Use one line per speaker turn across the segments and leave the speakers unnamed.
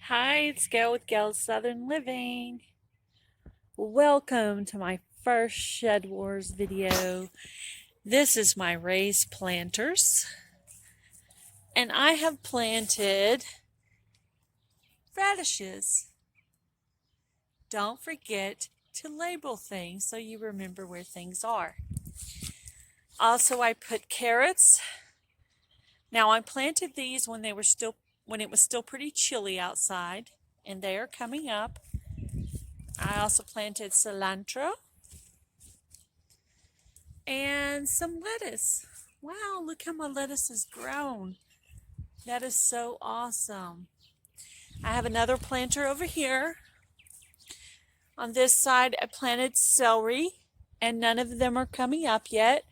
Hi, it's Gail with Gail's Southern Living. Welcome to my first Shed Wars video. This is my raised planters. And I have planted radishes. Don't forget to label things so you remember where things are. Also, I put carrots. Now, I planted these when it was still pretty chilly outside, and they are coming up. I also planted cilantro and some lettuce. Wow, look how my lettuce has grown. That is so awesome. I have another planter over here. On this side, I planted celery, and none of them are coming up yet.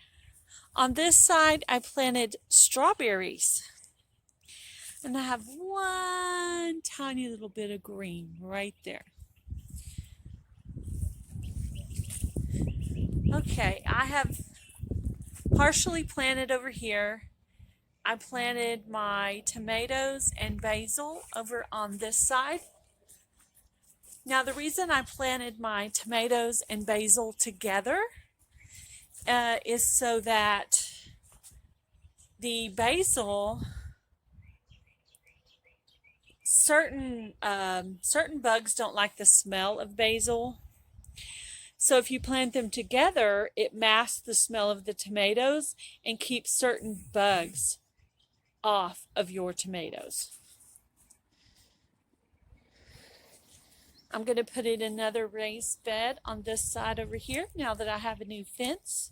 On this side, I planted strawberries. And I have one tiny little bit of green right there. Okay, I have partially planted over here. I planted my tomatoes and basil over on this side. Now, the reason I planted my tomatoes and basil together is so that the basil, certain bugs don't like the smell of basil. So if you plant them together, it masks the smell of the tomatoes and keeps certain bugs off of your tomatoes. I'm going to put in another raised bed on this side over here now that I have a new fence.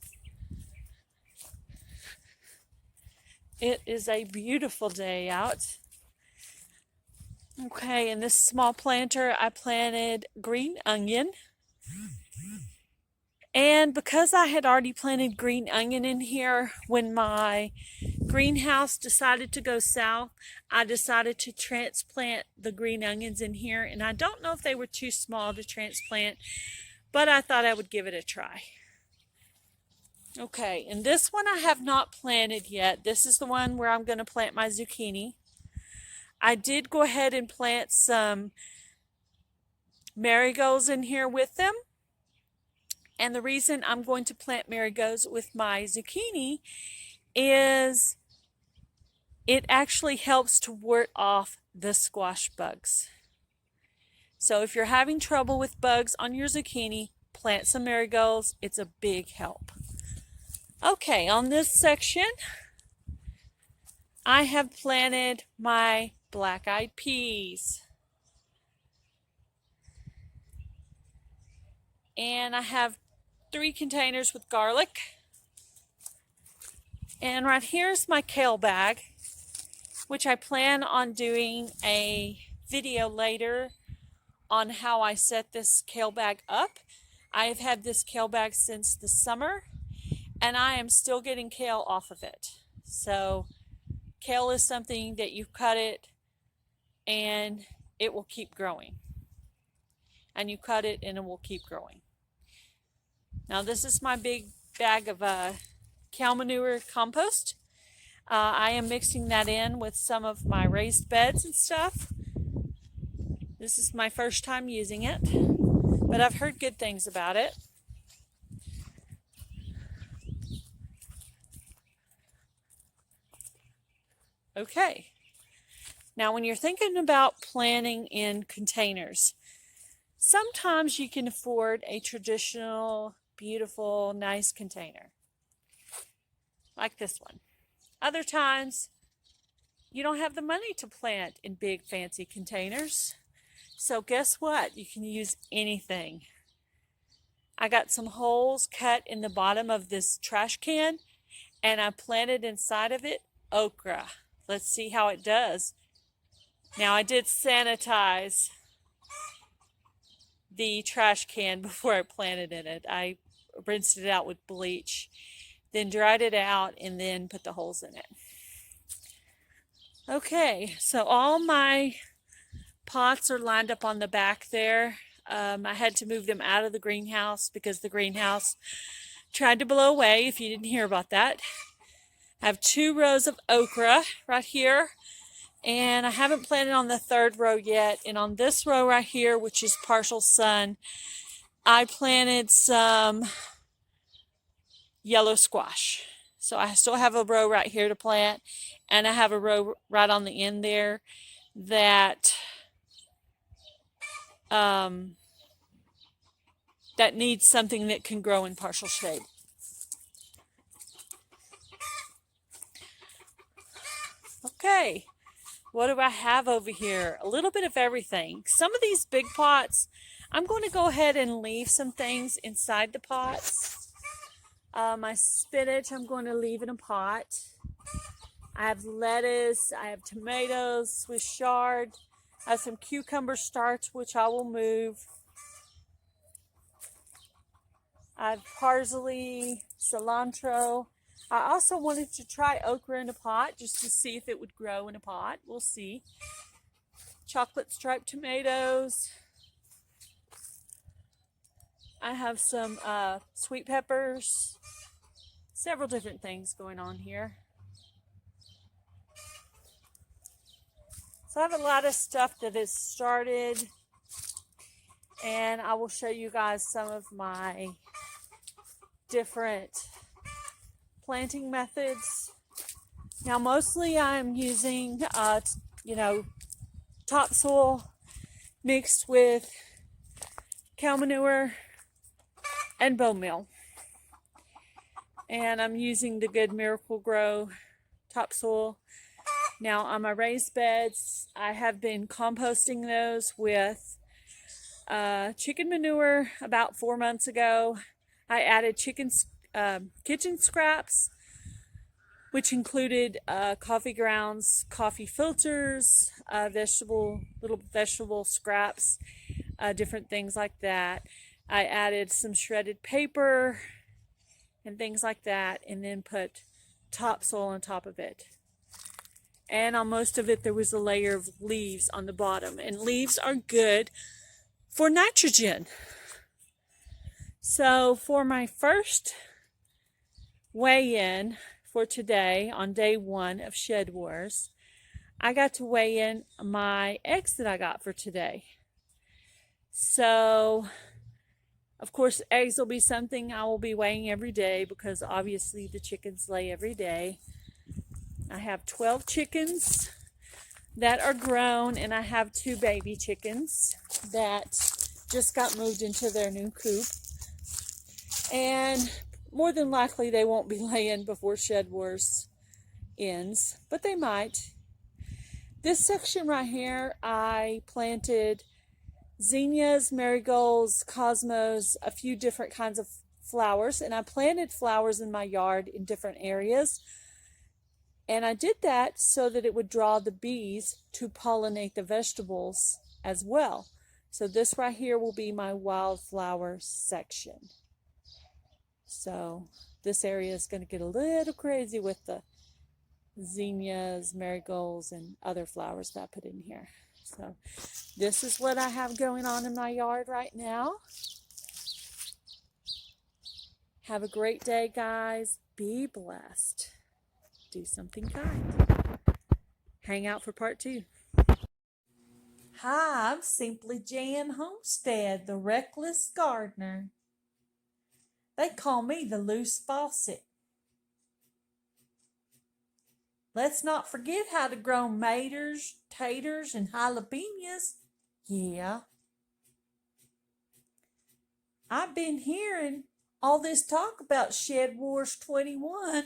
It is a beautiful day out. Okay, in this small planter, I planted green onion. And because I had already planted green onion in here, when my greenhouse decided to go south, I decided to transplant the green onions in here. And I don't know if they were too small to transplant, but I thought I would give it a try. Okay, and this one I have not planted yet. This is the one where I'm going to plant my zucchini. I did go ahead and plant some marigolds in here with them. And the reason I'm going to plant marigolds with my zucchini is it actually helps to ward off the squash bugs. So if you're having trouble with bugs on your zucchini, plant some marigolds. It's a big help. Okay, on this section, I have planted my black-eyed peas. And I have 3 containers with garlic. And right here's my kale bag, which I plan on doing a video later on how I set this kale bag up. I've had this kale bag since the summer, and I am still getting kale off of it. So kale is something that you cut it and it will keep growing. And you cut it and it will keep growing. Now this is my big bag of cow manure compost. I am mixing that in with some of my raised beds and stuff. This is my first time using it, but I've heard good things about it. Okay, now when you're thinking about planting in containers, sometimes you can afford a traditional, beautiful, nice container, like this one. Other times, you don't have the money to plant in big, fancy containers. So guess what? You can use anything. I got some holes cut in the bottom of this trash can, and I planted inside of it okra. Let's see how it does. Now, I did sanitize the trash can before I planted in it. I rinsed it out with bleach, then dried it out, and then put the holes in it. Okay, so all my pots are lined up on the back there. I had to move them out of the greenhouse because the greenhouse tried to blow away, if you didn't hear about that. I have 2 rows of okra right here. And I haven't planted on the third row yet. And on this row right here, which is partial sun, I planted some yellow squash. So I still have a row right here to plant, and I have a row right on the end there that that needs something that can grow in partial shade. Okay, what do I have over here? A little bit of everything. Some of these big pots, I'm going to go ahead and leave some things inside the pots. My spinach I'm going to leave in a pot. I have lettuce, I have tomatoes, Swiss chard, I have some cucumber starch which I will move. I have parsley, cilantro. I also wanted to try okra in a pot just to see if it would grow in a pot. We'll see. Chocolate striped tomatoes. I have some sweet peppers. Several different things going on here. So I have a lot of stuff that has started, and I will show you guys some of my different planting methods. Now mostly I'm using topsoil mixed with cow manure and bone meal, and I'm using the good Miracle-Gro topsoil. Now on my raised beds, I have been composting those with chicken manure. About 4 months ago, I added kitchen scraps, which included coffee grounds, coffee filters, little vegetable scraps, different things like that. I added some shredded paper and things like that, and then put topsoil on top of it. And on most of it, there was a layer of leaves on the bottom. And leaves are good for nitrogen. So for my first weigh-in for today, on day 1 of Shed Wars, I got to weigh in my eggs that I got for today. So, of course, eggs will be something I will be weighing every day because obviously the chickens lay every day. I have 12 chickens that are grown, and I have 2 baby chickens that just got moved into their new coop. And more than likely they won't be laying before Shed Wars ends, but they might. This section right here, I planted zinnias, marigolds, cosmos, a few different kinds of flowers, and I planted flowers in my yard in different areas. And I did that so that it would draw the bees to pollinate the vegetables as well. So this right here will be my wildflower section. So this area is going to get a little crazy with the zinnias, marigolds, and other flowers that I put in here. So this is what I have going on in my yard right now. Have a great day, guys. Be blessed. Do something kind. Hang out for part 2. Hi, I'm Simply Jan Homestead, the reckless gardener. They call me the loose faucet. Let's not forget how to grow maters, taters, and jalapenos. Yeah. I've been hearing all this talk about SHEDWARS21.